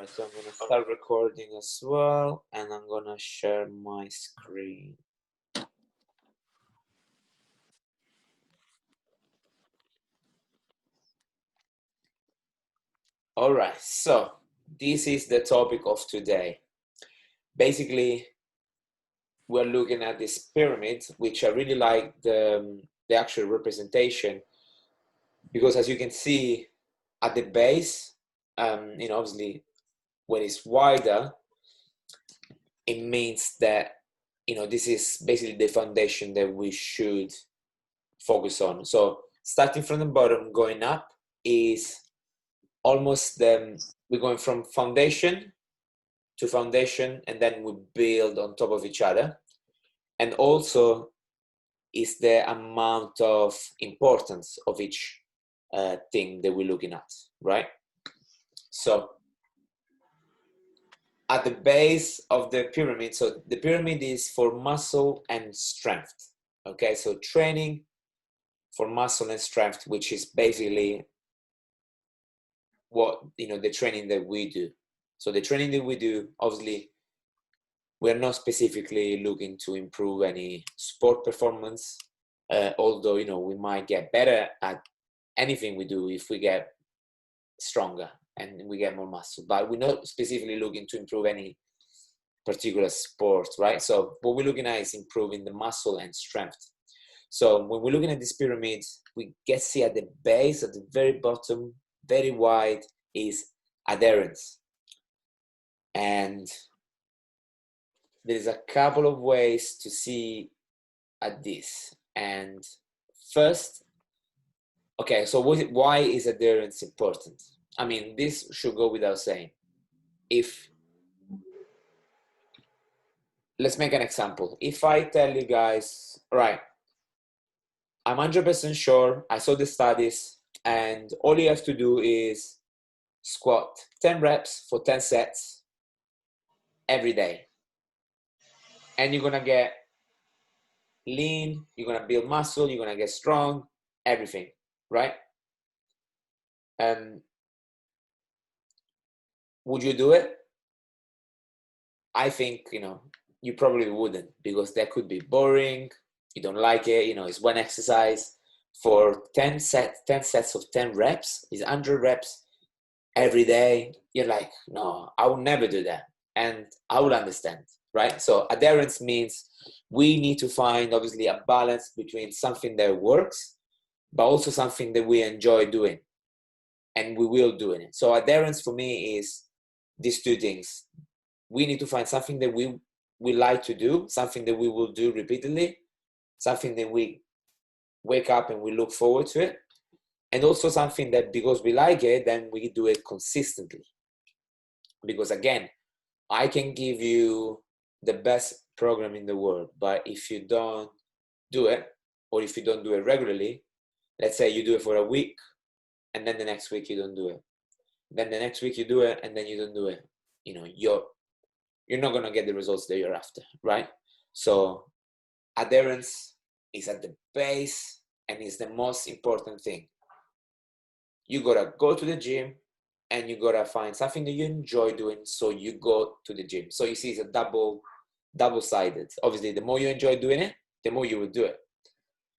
So I'm gonna start recording as well, and I'm gonna share my screen. All right, so this is the topic of today. Basically, we're looking at this pyramid, which I really like the actual representation, because as you can see at the base, obviously when it's wider, it means that this is basically the foundation that we should focus on. So starting from the bottom, going up is almost we're going from foundation to foundation, and then we build on top of each other. And also is the amount of importance of each thing that we're looking at, right? So at the base of the pyramid, so the pyramid is for muscle and strength. Okay, so training for muscle and strength, which is basically what the training that we do. So the training that we do, obviously, we're not specifically looking to improve any sport performance, although we might get better at anything we do if we get stronger and we get more muscle. But we're not specifically looking to improve any particular sport, right? So what we're looking at is improving the muscle and strength. So when we're looking at this pyramid, we get see at the base, at the very bottom, very wide, is adherence. And there's a couple of ways to see at this. And first, okay, so why is adherence important? I mean, this should go without saying. Let's make an example. If I tell you guys, right, I'm 100% sure, I saw the studies, and all you have to do is squat 10 reps for 10 sets every day. And you're gonna get lean, you're gonna build muscle, you're gonna get strong, everything, right? Would you do it? I think, you probably wouldn't, because that could be boring, you don't like it, it's one exercise for 10 sets of 10 reps, is 100 reps every day. You're like, no, I will never do that. And I will understand, right? So adherence means we need to find, obviously, a balance between something that works, but also something that we enjoy doing, and we will doing it. So adherence for me is these two things. We need to find something that we like to do, something that we will do repeatedly, something that we wake up and we look forward to it, and also something that because we like it, then we do it consistently. Because again, I can give you the best program in the world, but if you don't do it, or if you don't do it regularly, let's say you do it for a week, and then the next week you don't do it, then the next week you do it, and then you don't do it, you're not going to get the results that you're after, right? So adherence is at the base and is the most important thing. You got to go to the gym, and you got to find something that you enjoy doing, so you go to the gym. So you see, it's a double-sided. Obviously, the more you enjoy doing it, the more you will do it.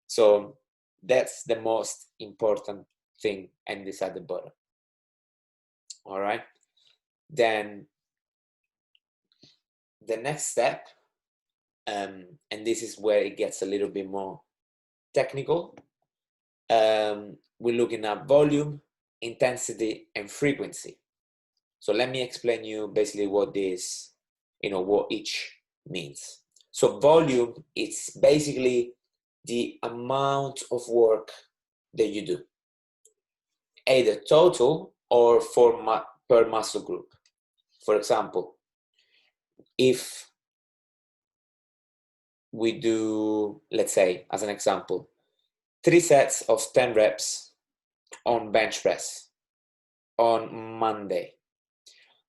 So that's the most important thing, and this at the bottom. All right. Then the next step, and this is where it gets a little bit more technical, we're looking at volume, intensity, and frequency. So let me explain you basically what this, what each means. So volume, it's basically the amount of work that you do, either total or per muscle group. For example, if we do, let's say, as an example, 3 sets of 10 reps on bench press on Monday.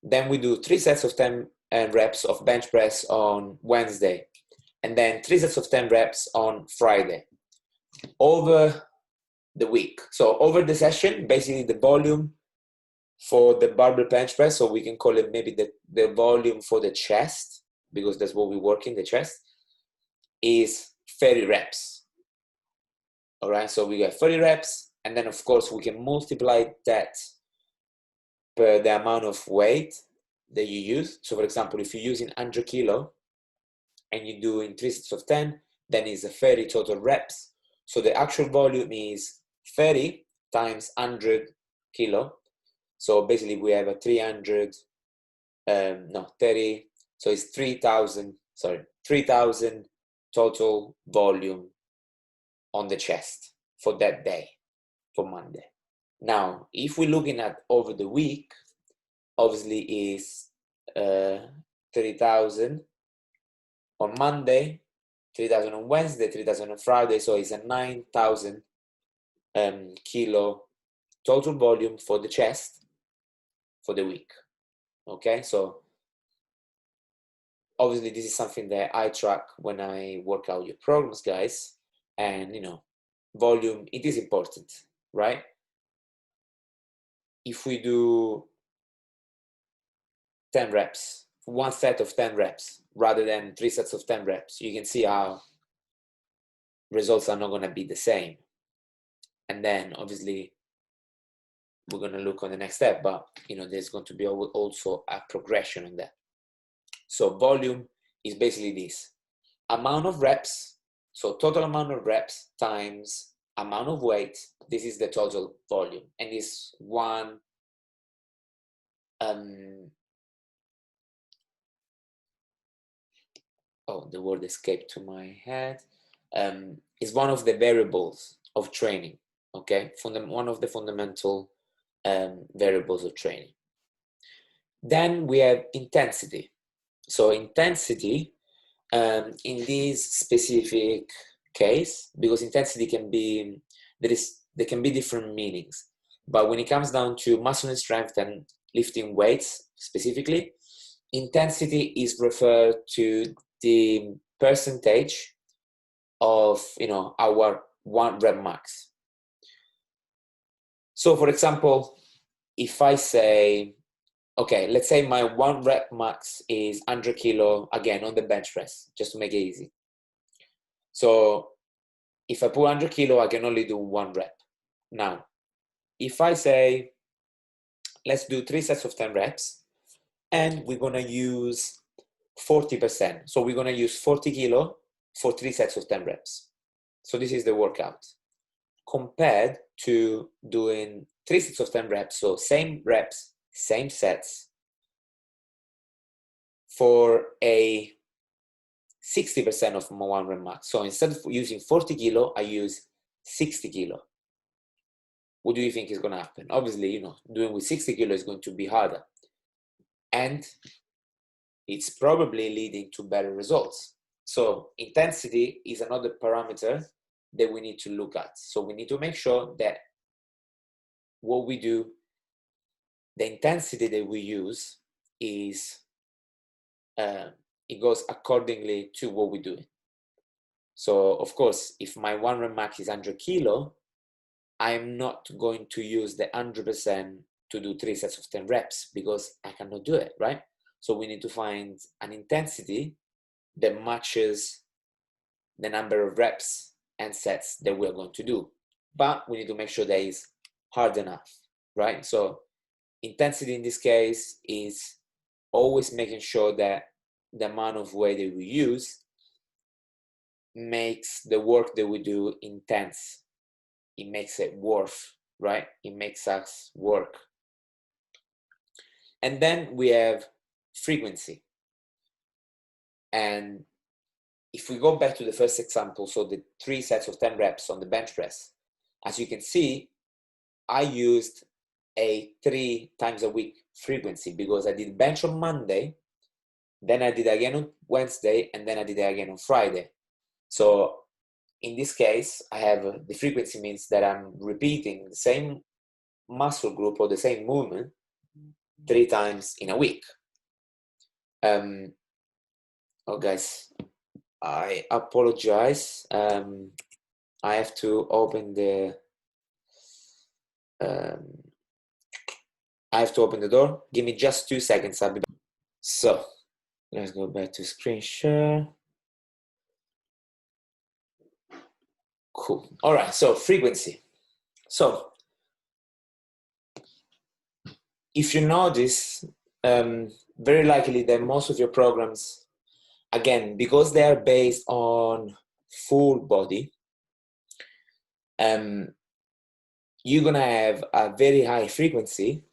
Then we do 3 sets of 10 reps of bench press on Wednesday. And then 3 sets of 10 reps on Friday. Over the week. So over the session, basically the volume for the barbell bench press, so we can call it maybe the volume for the chest, because that's what we work in the chest, is 30 reps. All right, so we got 30 reps, and then of course we can multiply that per the amount of weight that you use. So for example, if you're using 100 kilo and you do in 3 sets of 10, then it's a 30 total reps. So the actual volume is 30 times 100 kilo. So basically we have a 30, so it's 3,000 total volume on the chest for that day, for Monday. Now, if we're looking at over the week, obviously is 3,000 on Monday, 3,000 on Wednesday, 3,000 on Friday, so it's a 9,000 kilo total volume for the chest for the week. Okay, so obviously this is something that I track when I work out your programs, guys, and volume, it is important, right? If we do 10 reps, one set of 10 reps rather than 3 sets of 10 reps, you can see how results are not going to be the same. And then obviously we're going to look on the next step, but there's going to be also a progression on that. So volume is basically this amount of reps, so total amount of reps times amount of weight. This is the total volume, and this one the word escaped to my head, is one of the variables of training, okay? One of the fundamental variables of training. Then we have intensity. So intensity, in this specific case, because intensity there can be different meanings, but when it comes down to muscle and strength and lifting weights specifically, intensity is referred to the percentage of our 1 rep max. So for example, if I say, okay, let's say my 1 rep max is 100 kilo again on the bench press, just to make it easy. So if I put 100 kilo, I can only do 1 rep. Now, if I say, let's do 3 sets of 10 reps, and we're gonna use 40%. So we're gonna use 40 kilo for 3 sets of 10 reps. So this is the workout. Compared to doing 3 sets of 10 reps, so same reps, same sets, for a 60% of my 1 rep max. So instead of using 40 kilo, I use 60 kilo. What do you think is going to happen? Obviously, doing with 60 kilo is going to be harder. And it's probably leading to better results. So intensity is another parameter that we need to look at. So we need to make sure that what we do, the intensity that we use is, it goes accordingly to what we're doing. So of course, if my 1 rep max is 100 kilo, I'm not going to use the 100% to do 3 sets of 10 reps because I cannot do it, right? So we need to find an intensity that matches the number of reps and sets that we're going to do. But we need to make sure that it's hard enough, right? So intensity in this case is always making sure that the amount of weight that we use makes the work that we do intense. It makes it worth, right? It makes us work. And then we have frequency. And if we go back to the first example, so the 3 sets of 10 reps on the bench press, as you can see, I used a 3 times a week frequency because I did bench on Monday, then I did again on Wednesday, and then I did it again on Friday. So in this case, I have the frequency means that I'm repeating the same muscle group or the same movement 3 times in a week. Oh, guys, I apologize. I have to open the I have to open the door. Give me just 2 seconds. I'll be back. So let's go back to screen share. Cool. All right. So frequency. So if you notice, very likely that most of your programs, again, because they are based on full body, you're gonna have a very high frequency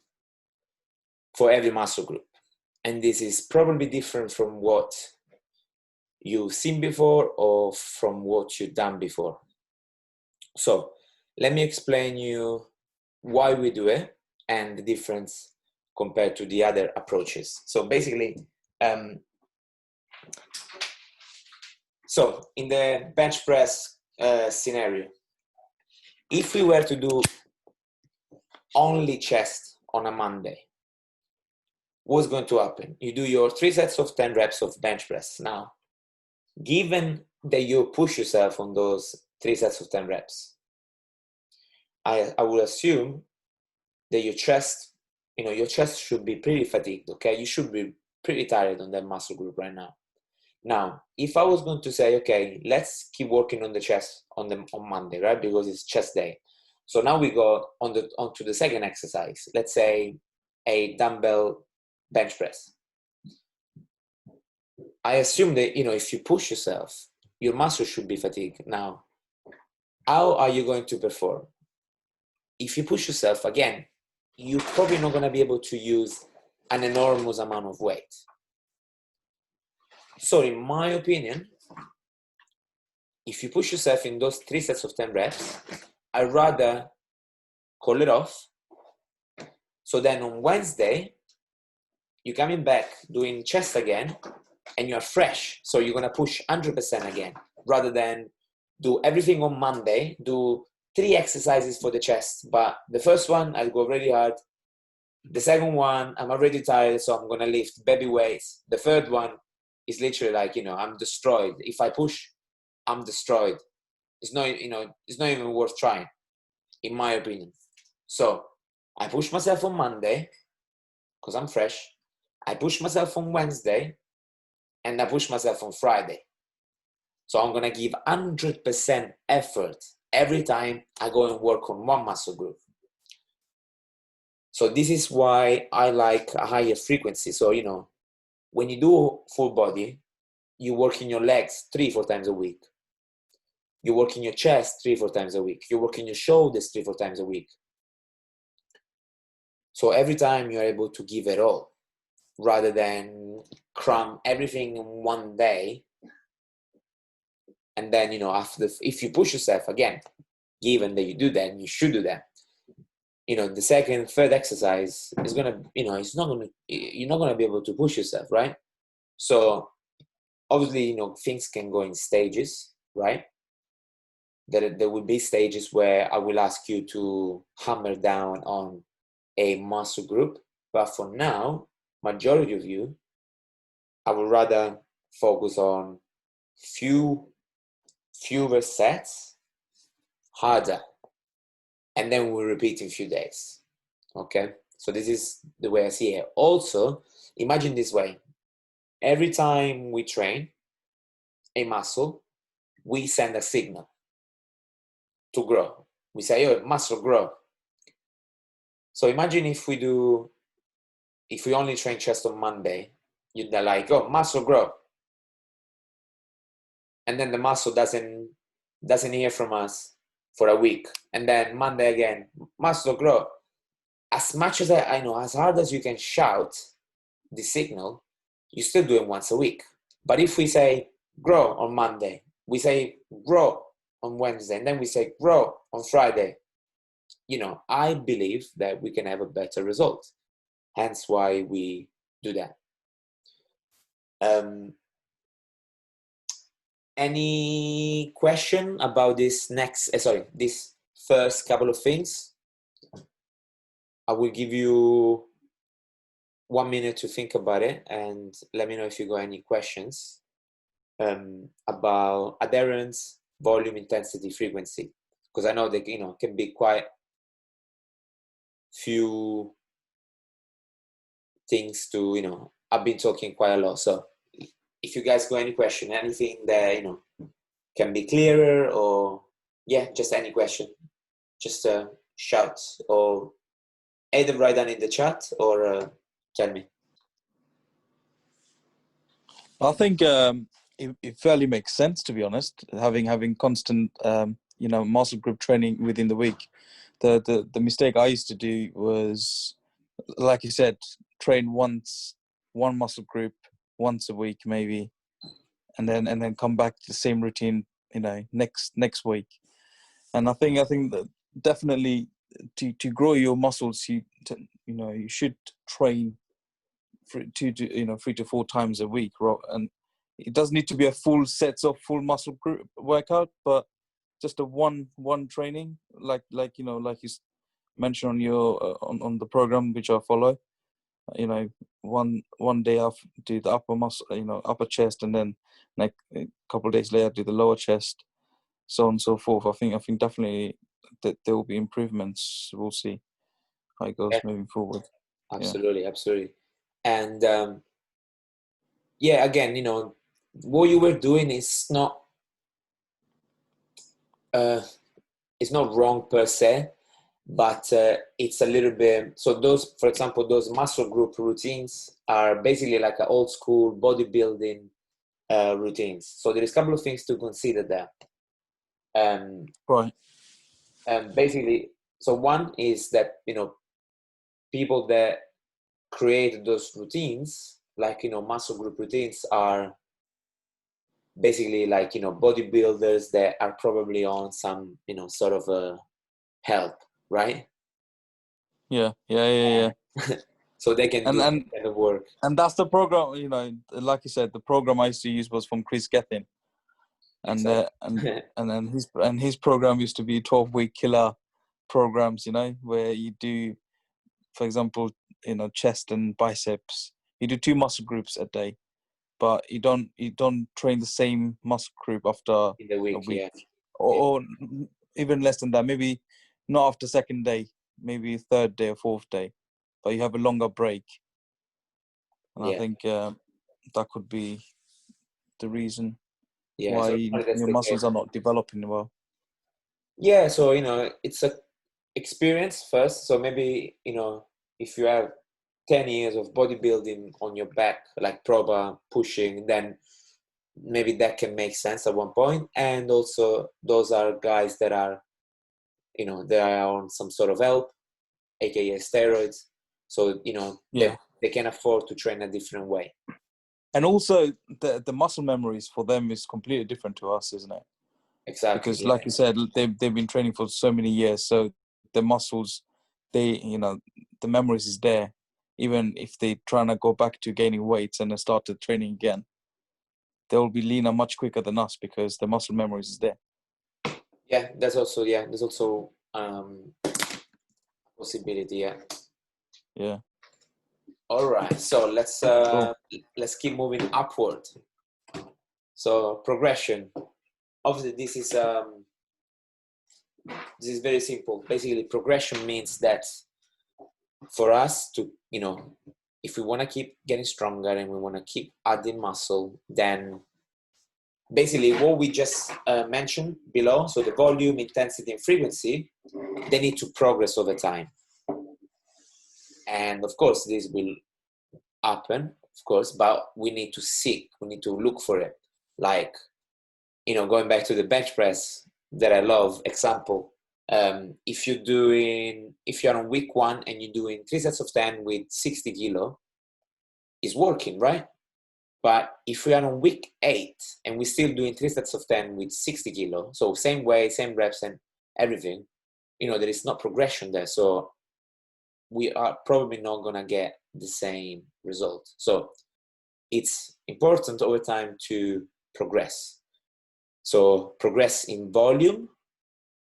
for every muscle group. And this is probably different from what you've seen before or from what you've done before. So let me explain you why we do it and the difference compared to the other approaches. So basically, so in the bench press scenario, if we were to do only chest on a Monday, what's going to happen? You do your 3 sets of 10 reps of bench press. Now, given that you push yourself on those 3 sets of 10 reps, I would assume that your chest should be pretty fatigued, okay? You should be pretty tired on that muscle group right now. Now, if I was going to say, okay, let's keep working on the chest on Monday, right? Because it's chest day. So now we go onto the second exercise. Let's say a dumbbell bench press. I assume that, if you push yourself, your muscles should be fatigued. Now, how are you going to perform? If you push yourself, again, you're probably not going to be able to use an enormous amount of weight. So in my opinion, if you push yourself in those 3 sets of 10 reps, I'd rather call it off. So then on Wednesday, you're coming back doing chest again, and you're fresh. So you're going to push 100% again, rather than do everything on Monday, do 3 exercises for the chest. But the first one, I'll go really hard. The second one, I'm already tired, so I'm going to lift baby weights. The third one is literally like, I'm destroyed. If I push, I'm destroyed. It's not even worth trying, in my opinion. So I push myself on Monday because I'm fresh. I push myself on Wednesday, and I push myself on Friday. So I'm going to give 100% effort every time I go and work on one muscle group. So this is why I like a higher frequency. So, when you do full body, you work in your legs 3-4 times a week. You work in your chest 3-4 times a week. You work in your shoulders 3-4 times a week. So every time you're able to give it all, rather than cram everything in one day. And then, if you push yourself again, given that you do that, and you should do that, the second, third exercise is gonna, you're not gonna be able to push yourself, right? So obviously, things can go in stages, right? There will be stages where I will ask you to hammer down on a muscle group, but for now, majority of you, I would rather focus on fewer sets, harder, and then we'll repeat in a few days. Okay, so this is the way I see it. Also, imagine this way: every time we train a muscle, we send a signal to grow. We say, "Oh, muscle grow." So imagine if we only train chest on Monday, they're like, "Oh, muscle grow," and then the muscle doesn't hear from us for a week, and then Monday again, muscle grow. As much as I know, as hard as you can shout the signal, you still do it once a week. But if we say grow on Monday, we say grow on Wednesday, and then we say grow on Friday, I believe that we can have a better result. Hence why we do that. Any question about this this first couple of things? I will give you 1 minute to think about it, and let me know if you got any questions about adherence, volume, intensity, frequency, because I know they can be quite few things to, I've been talking quite a lot. So if you guys got any question, anything that, can be clearer, or just any question, just shout, or either write down in the chat, or tell me. I think it fairly makes sense, to be honest, having constant muscle group training within the week. The mistake I used to do was, like you said, train one muscle group once a week maybe, and then come back to the same routine next week. And I think that definitely to grow your muscles, you should train 3 to 4 times a week, and it doesn't need to be a full sets of full muscle group workout, but just a one training, like you mentioned on your on the program which I follow. One day I'll do the upper muscle, upper chest, and then like a couple of days later do the lower chest, so on and so forth. I think definitely that there will be improvements. We'll see how it goes moving forward. Absolutely. And again, what you were doing is not it's not wrong per se, but it's a little bit. So those, for example, those muscle group routines are basically like an old school bodybuilding routines. So there is a couple of things to consider there. Right. Basically, so one is that people that create those routines, like muscle group routines, are basically like bodybuilders that are probably on some sort of a help, right? Yeah. So they can do that kind of work. And that's the program, like you said, the program I used to use was from Chris Gethin. And exactly. and his program used to be 12-week killer programs, where you do, for example, chest and biceps. You do 2 muscle groups a day, but you don't train the same muscle group after in the week, a week, or even less than that. Maybe not after second day, maybe third day or fourth day, but you have a longer break. And I think that could be the reason why so your muscles are not developing well. So it's a experience first. So maybe if you have 10 years of bodybuilding on your back, like proper pushing, then maybe that can make sense at one point. And also those are guys that are they are on some sort of help, aka steroids, so they can afford to train a different way. And also the muscle memories for them is completely different to us, isn't it? Exactly. Because like you said, they've been training for so many years, so the muscles, the memories is there. Even if they trying to go back to gaining weights and then start to training again, they'll be leaner much quicker than us because the muscle memories is there. There's also possibility. Yeah. All right, so let's keep moving upward. So progression. Obviously, this is very simple. Basically, progression means that for us to, if we want to keep getting stronger and we want to keep adding muscle, then basically what we just mentioned below, so the volume, intensity, and frequency, they need to progress over time. And of course, this will happen, of course, but we need to look for it. Like, going back to the bench press that I love example, if you're on week 1 and you're doing 3 sets of 10 with 60 kilo, it's working, right? But if we are on week 8 and we're still doing 3 sets of 10 with 60 kilo, so same weight, same reps and everything, there is no progression there. So we are probably not going to get the same result. So it's important over time to progress. So progress in volume.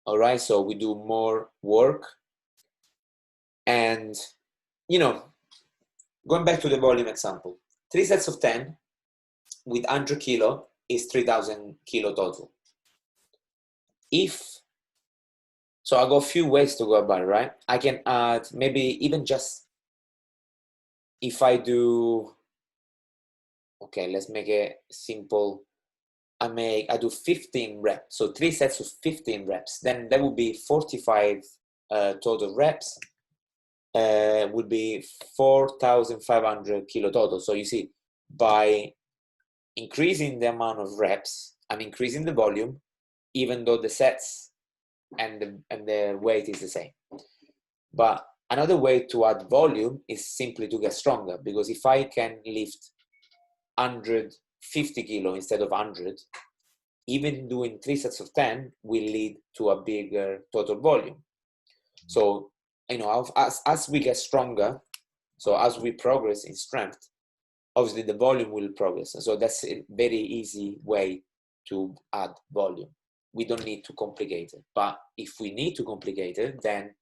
All right. So we do more work. And, going back to the volume example, 3 sets of 10 with 100 kilo is 3,000 kilo total. So I got a few ways to go about it, right? I can add maybe even just if I do, okay, let's make it simple. I do 15 reps, so 3 sets of 15 reps. Then that would be 45 total reps. Would be 4,500 kilo total. So you see, by increasing the amount of reps, I'm increasing the volume, even though the sets and the weight is the same. But another way to add volume is simply to get stronger, because if I can lift 150 kilo instead of 100, even doing 3 sets of 10 will lead to a bigger total volume. So, as we get stronger, so as we progress in strength, obviously the volume will progress. And so that's a very easy way to add volume. We don't need to complicate it. But if we need to complicate it, then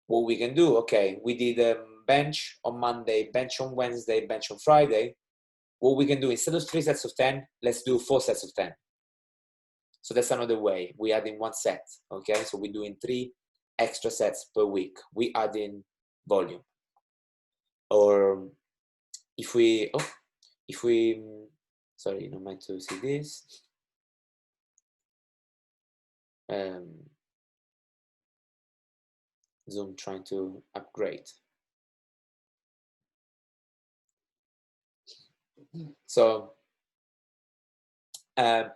what we can do, okay, we did bench on Monday, bench on Wednesday, bench on Friday. What we can do, instead of 3 sets of 10, let's do 4 sets of 10. So that's another way. We add in 1 set, okay? So we're doing 3 extra sets per week. We add in volume. Or if we, sorry, not meant to see this. Zoom trying to upgrade. So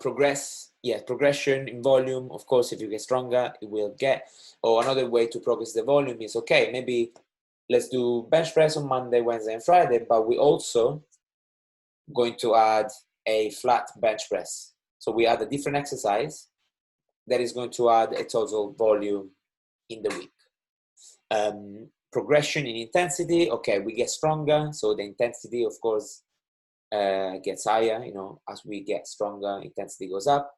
progression in volume. Of course, if you get stronger, it will get. Or another way to progress the volume is, okay, maybe let's do bench press on Monday, Wednesday, and Friday, but we also going to add a flat bench press. So we add a different exercise that is going to add a total volume in the week. Progression in intensity, okay, we get stronger, so the intensity, of course, gets higher. As we get stronger, intensity goes up.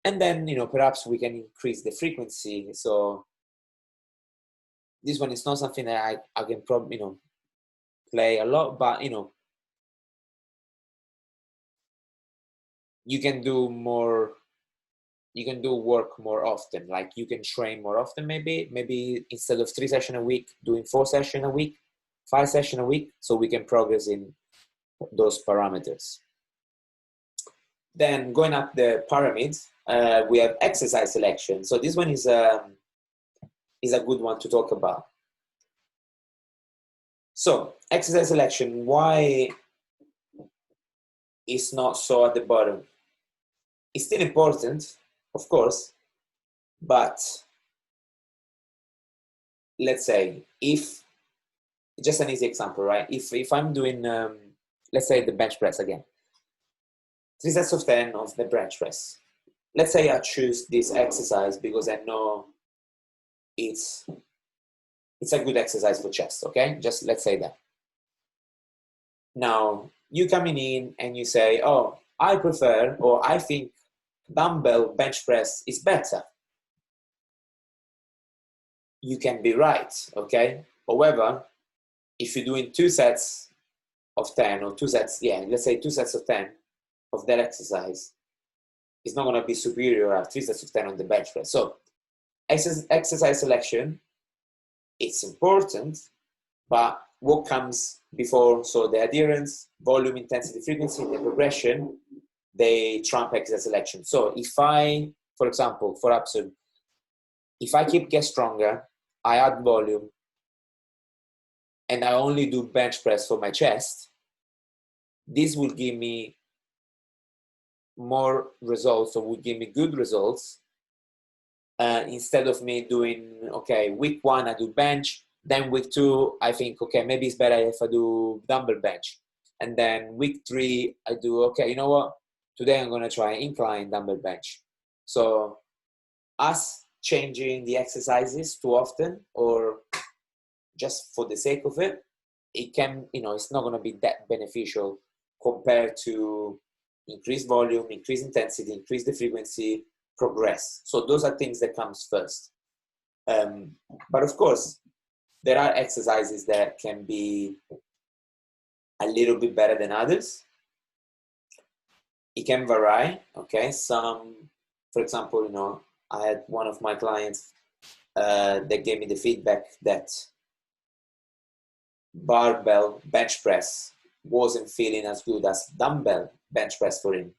And then, perhaps we can increase the frequency. So this one is not something that I can probably, play a lot, but, you can do more, you can do work more often. Like you can train more often, maybe instead of 3 sessions a week, doing 4 sessions a week, 5 sessions a week, so we can progress in those parameters. Then going up the pyramid, we have exercise selection. So this one is a good one to talk about. So exercise selection, why is not so at the bottom? It's still important, of course, but let's say if, just an easy example, right? If I'm doing, let's say the bench press again, 3 sets of 10 of the bench press. Let's say I choose this exercise because I know it's a good exercise for chest, okay? Just let's say that. Now, you coming in and you say, oh, I prefer, or I think dumbbell bench press is better. You can be right, okay? However, if you're doing 2 sets of 10 or 2 sets, let's say 2 sets of 10 of that exercise, it's not going to be superior at 3 sets of 10 on the bench press. So exercise selection, it's important, but what comes before? So the adherence, volume, intensity, frequency, the progression, they trump exercise selection. So if I, for example, for absurd, if I keep get stronger, I add volume, and I only do bench press for my chest, this will give me more results, or would give me good results, instead of me doing, okay, week 1 I do bench, then week 2 I think, okay, maybe it's better if I do dumbbell bench, and then week 3 I do, okay, you know what, today I'm going to try incline dumbbell bench. So us changing the exercises too often, or just for the sake of it, it can, it's not going to be that beneficial compared to increase volume, increase intensity, increase the frequency, progress. So those are things that comes first. But of course, there are exercises that can be a little bit better than others. It can vary, okay? Some, for example, I had one of my clients that gave me the feedback that barbell bench press wasn't feeling as good as dumbbell bench press for him.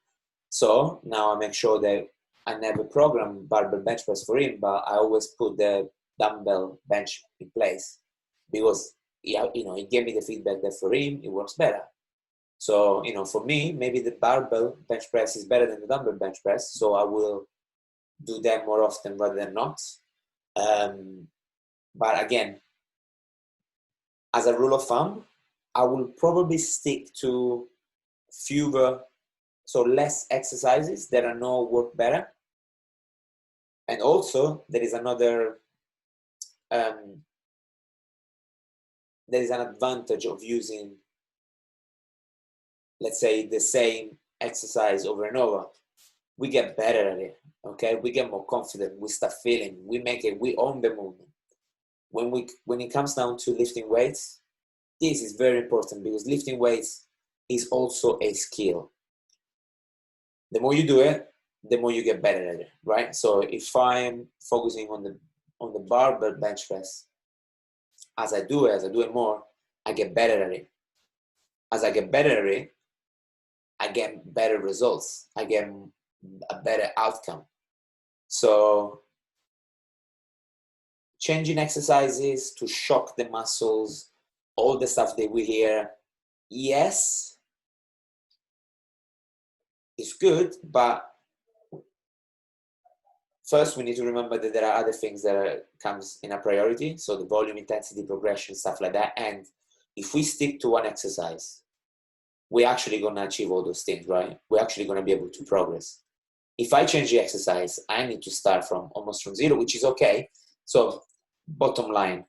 So now I make sure that I never program barbell bench press for him, but I always put the dumbbell bench in place because he gave me the feedback that for him it works better. So for me, maybe the barbell bench press is better than the dumbbell bench press, so I will do that more often rather than not. But again, as a rule of thumb, I will probably stick to fewer, so less exercises that I know work better. And also, there is another, there is an advantage of using, let's say, the same exercise over and over. We get better at it, okay? We get more confident, we start feeling, we own the movement. When it comes down to lifting weights, this is very important because lifting weights is also a skill. The more you do it, the more you get better at it, right? So if I'm focusing on the barbell bench press, as I do it more, I get better at it. As I get better at it, I get better results. I get a better outcome. So changing exercises to shock the muscles, all the stuff that we hear, yes, it's good, but first we need to remember that there are other things that comes in a priority. So the volume, intensity, progression, stuff like that. And if we stick to one exercise, we're actually going to achieve all those things, right? We're actually going to be able to progress. If I change the exercise, I need to start almost from zero, which is okay. So bottom line,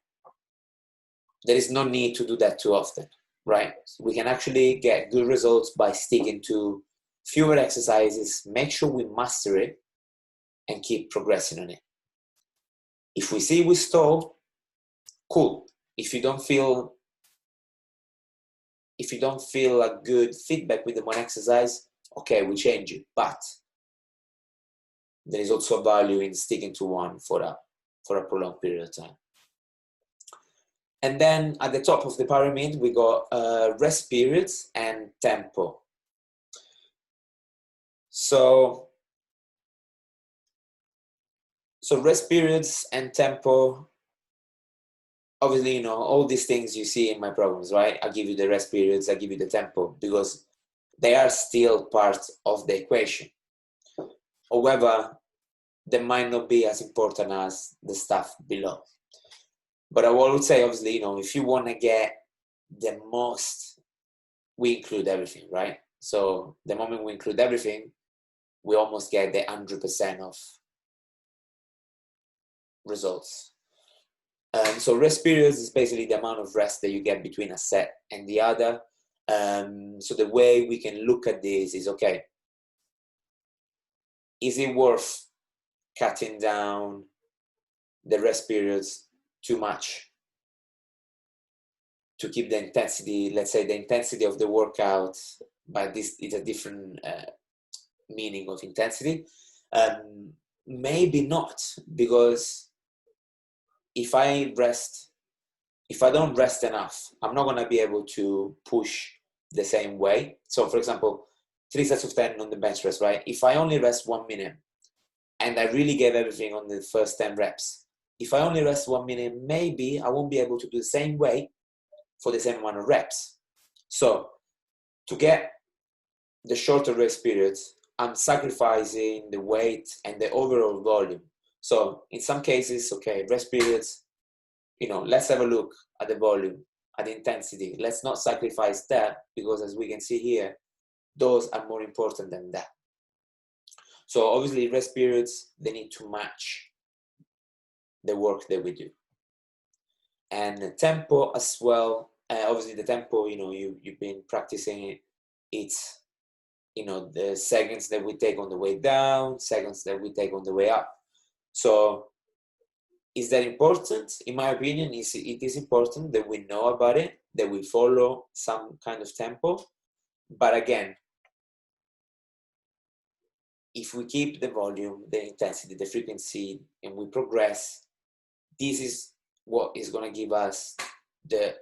there is no need to do that too often, right? So we can actually get good results by sticking to fewer exercises, make sure we master it, and keep progressing on it. If we see we stall, cool. If you don't feel a good feedback with the one exercise, okay, we change it. But there is also a value in sticking to one for a prolonged period of time. And then at the top of the pyramid, we got rest periods and tempo. So rest periods and tempo, obviously, all these things you see in my programs, right? I give you the rest periods, I give you the tempo, because they are still part of the equation. However, they might not be as important as the stuff below. But I would say, obviously, if you want to get the most, we include everything, right? So the moment we include everything, we almost get the 100% of results. So rest periods is basically the amount of rest that you get between a set and the other. So the way we can look at this is, okay, is it worth cutting down the rest periods too much to keep the intensity, let's say the intensity of the workout, but this is a different meaning of intensity? Maybe not, because if I don't rest enough, I'm not going to be able to push the same way. So for example, 3 sets of 10 on the bench press, right? If I only rest 1 minute and I really gave everything on the first 10 reps, if I only rest 1 minute, maybe I won't be able to do the same way for the same amount of reps. So to get the shorter rest periods, I'm sacrificing the weight and the overall volume. So in some cases, okay, rest periods, let's have a look at the volume, at the intensity. Let's not sacrifice that, because as we can see here, those are more important than that. So obviously rest periods, they need to match the work that we do. And the tempo as well, obviously the tempo, you've been practicing it. It's, the seconds that we take on the way down, seconds that we take on the way up. So is that important? In my opinion, it is important that we know about it, that we follow some kind of tempo. But again, if we keep the volume, the intensity, the frequency, and we progress, this is what is going to give us the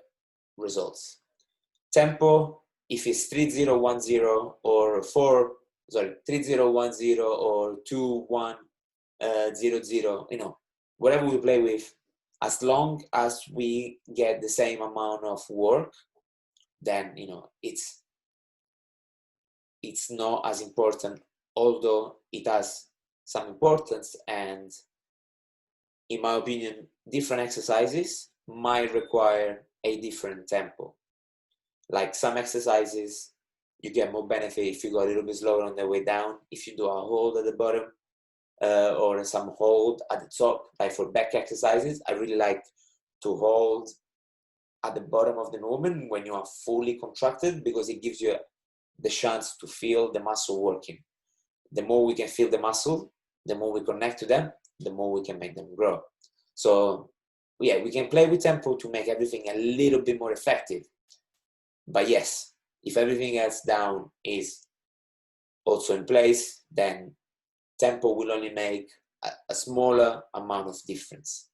results. Tempo, if it's 3-0-1-0 or 3-0-1-0 or 2-1-0-0, whatever we play with, as long as we get the same amount of work, then it's not as important, although it has some importance. And in my opinion, different exercises might require a different tempo. Like some exercises, you get more benefit if you go a little bit slower on the way down. If you do a hold at the bottom or some hold at the top, like for back exercises, I really like to hold at the bottom of the movement when you are fully contracted, because it gives you the chance to feel the muscle working. The more we can feel the muscle, the more we connect to them, the more we can make them grow. So yeah, we can play with tempo to make everything a little bit more effective. But yes, if everything else down is also in place, then tempo will only make a smaller amount of difference.